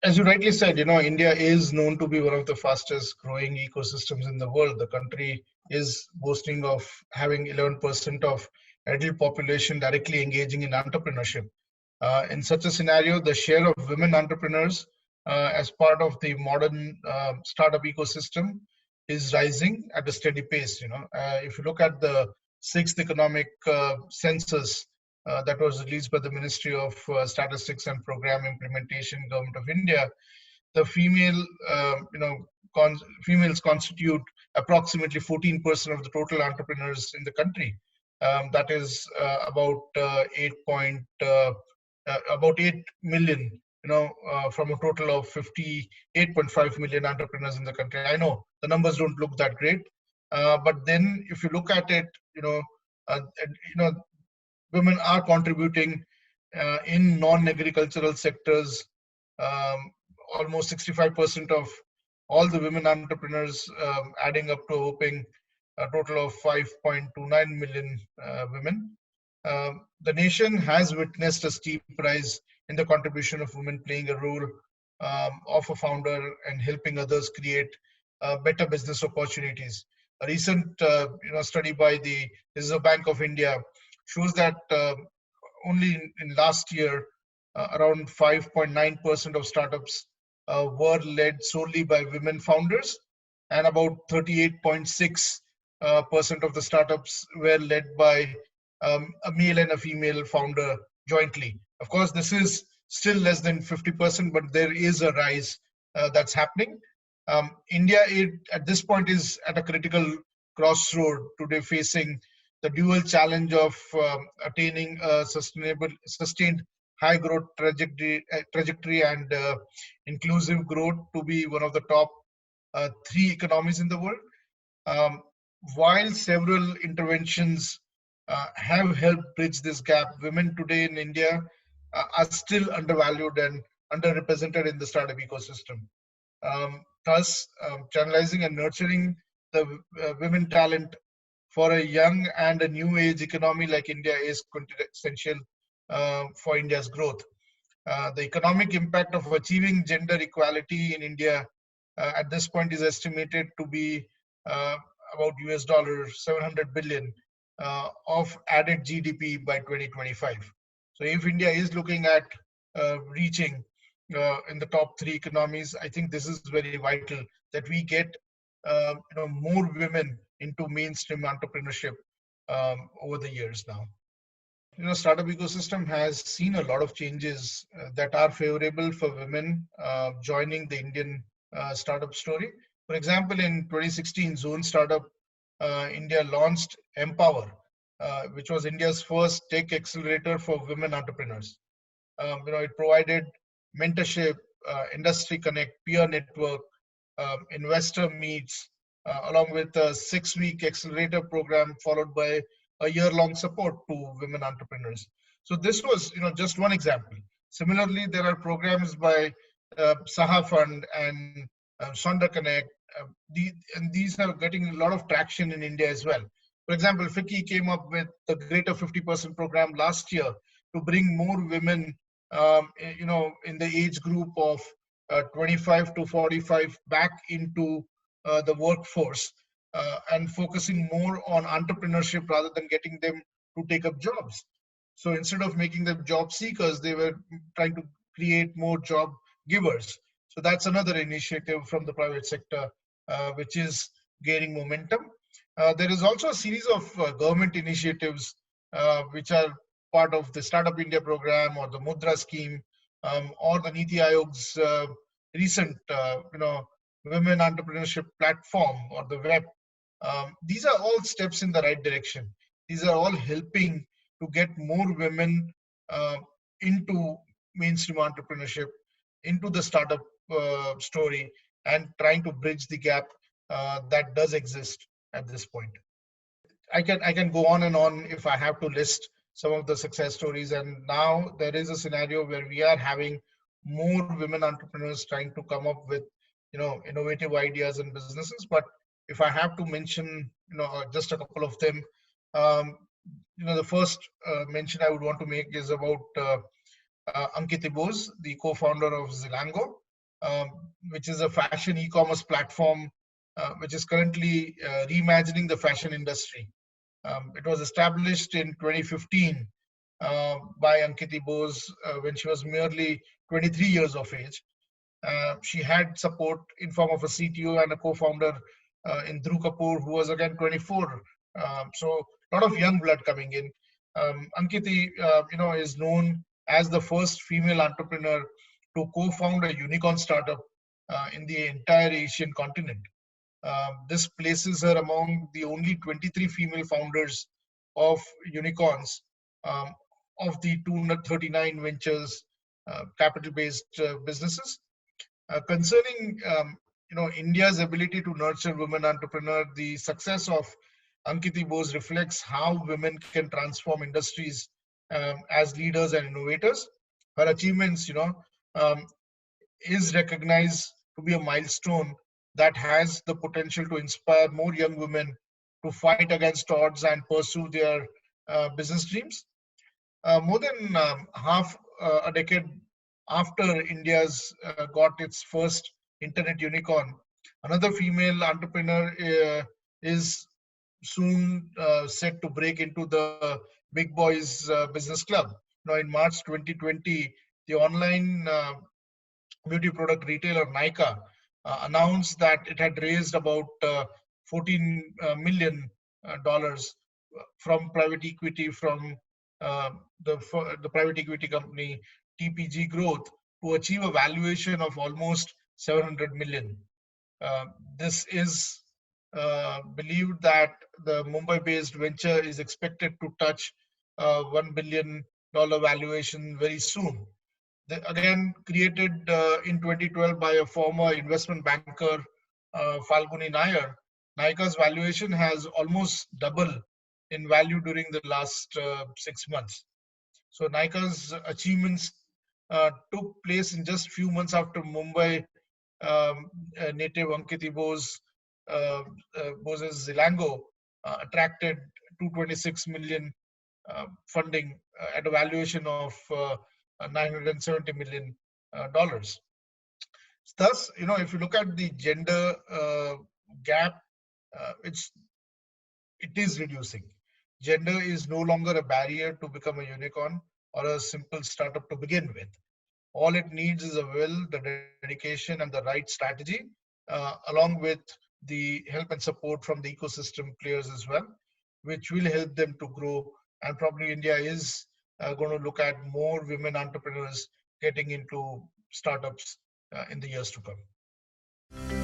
As you rightly said, India is known to be one of the fastest growing ecosystems in the world. The country is boasting of having 11% of adult population directly engaging in entrepreneurship. In such a scenario, the share of women entrepreneurs as part of the modern startup ecosystem is rising at a steady pace. If you look at the sixth economic census that was released by the Ministry of Statistics and Program Implementation, Government of India, the females constitute approximately 14% of the total entrepreneurs in the country. That is about 8 million, from a total of 58.5 million entrepreneurs in the country. I know the numbers don't look that great, but then if you look at it, uh, you know, women are contributing in non-agricultural sectors. Um, Almost 65% of all the women entrepreneurs, adding up to a whopping a total of 5.29 million women. The nation has witnessed a steep rise in the contribution of women playing a role of a founder and helping others create better business opportunities. A recent study by the Reserve Bank of India shows that only in last year, around 5.9% of startups were led solely by women founders, and about 38.6% of the startups were led by a male and a female founder jointly. Of course, this is still less than 50%, but there is a rise that's happening. India at this point is at a critical crossroad today, facing the dual challenge of attaining a sustained high growth trajectory and inclusive growth to be one of the top three economies in the world. Um, while several interventions have helped bridge this gap, women today in India are still undervalued and underrepresented in the startup ecosystem. Thus, channelizing and nurturing the women talent for a young and a new age economy like India is essential for India's growth. The economic impact of achieving gender equality in India at this point is estimated to be uh, about US dollar 700 billion of added GDP by 2025. So if India is looking at reaching in the top three economies, I think this is very vital that we get more women into mainstream entrepreneurship over the years now. Startup ecosystem has seen a lot of changes that are favorable for women joining the Indian startup story. For example, in 2016, Zone Startup India launched Empower, which was India's first tech accelerator for women entrepreneurs. It provided mentorship, industry connect, peer network, investor meets, along with a 6-week accelerator program followed by a year-long support to women entrepreneurs. So this was, just one example. Similarly, there are programs by Saha Fund and Sonda Connect, and these are getting a lot of traction in India as well. For example, FICCI came up with the Greater 50% program last year to bring more women, in the age group of 25 to 45 back into the workforce and focusing more on entrepreneurship rather than getting them to take up jobs. So instead of making them job seekers, they were trying to create more job givers. So that's another initiative from the private sector, which is gaining momentum. There is also a series of government initiatives which are part of the Startup India program or the Mudra scheme, or the Niti Aayog's recent, women entrepreneurship platform or the web. These are all steps in the right direction. These are all helping to get more women uh, into mainstream entrepreneurship, into the startup story, and trying to bridge the gap that does exist at this point. I can go on and on if I have to list some of the success stories. And now there is a scenario where we are having more women entrepreneurs trying to come up with innovative ideas and businesses. But if I have to mention just a couple of them, um, the first mention I would want to make is about Ankit Ibose, the co-founder of Zilango. um, which is a fashion e-commerce platform, which is currently reimagining the fashion industry. It was established in 2015 by Ankiti Bose when she was merely 23 years of age. She had support in form of a CTO and a co-founder in Dhruv Kapoor, who was again 24. So a lot of young blood coming in. Ankiti, is known as the first female entrepreneur to co-found a unicorn startup in the entire Asian continent. This places her among the only 23 female founders of unicorns um, of the 239 ventures capital-based businesses. Concerning India's ability to nurture women entrepreneurs, the success of Ankiti Bose reflects how women can transform industries as leaders and innovators. Her achievements, um, is recognized to be a milestone that has the potential to inspire more young women to fight against odds and pursue their business dreams. More than half a decade after India's got its first internet unicorn, another female entrepreneur is soon set to break into the big boys business club. Now, in March 2020, the online beauty product retailer Nykaa announced that it had raised about 14 million dollars from private equity from uh, the private equity company TPG Growth to achieve a valuation of almost 700 million. Uh, this is believed that the Mumbai-based venture is expected to touch $1 billion valuation very soon. Again, created in 2012 by a former investment banker, Falguni Nair, Nykaa's valuation has almost doubled in value during the last 6 months. So Nykaa's achievements took place in just few months after Mumbai native Ankiti Bose's Zilango attracted 226 million funding at a valuation of $970 million dollars. Thus, if you look at the gender gap, it's it is reducing. Gender is no longer a barrier to become a unicorn or a simple startup to begin with. All it needs is a will, the dedication, and the right strategy, along with the help and support from the ecosystem players as well, which will help them to grow. And probably India is going to look at more women entrepreneurs getting into startups in the years to come.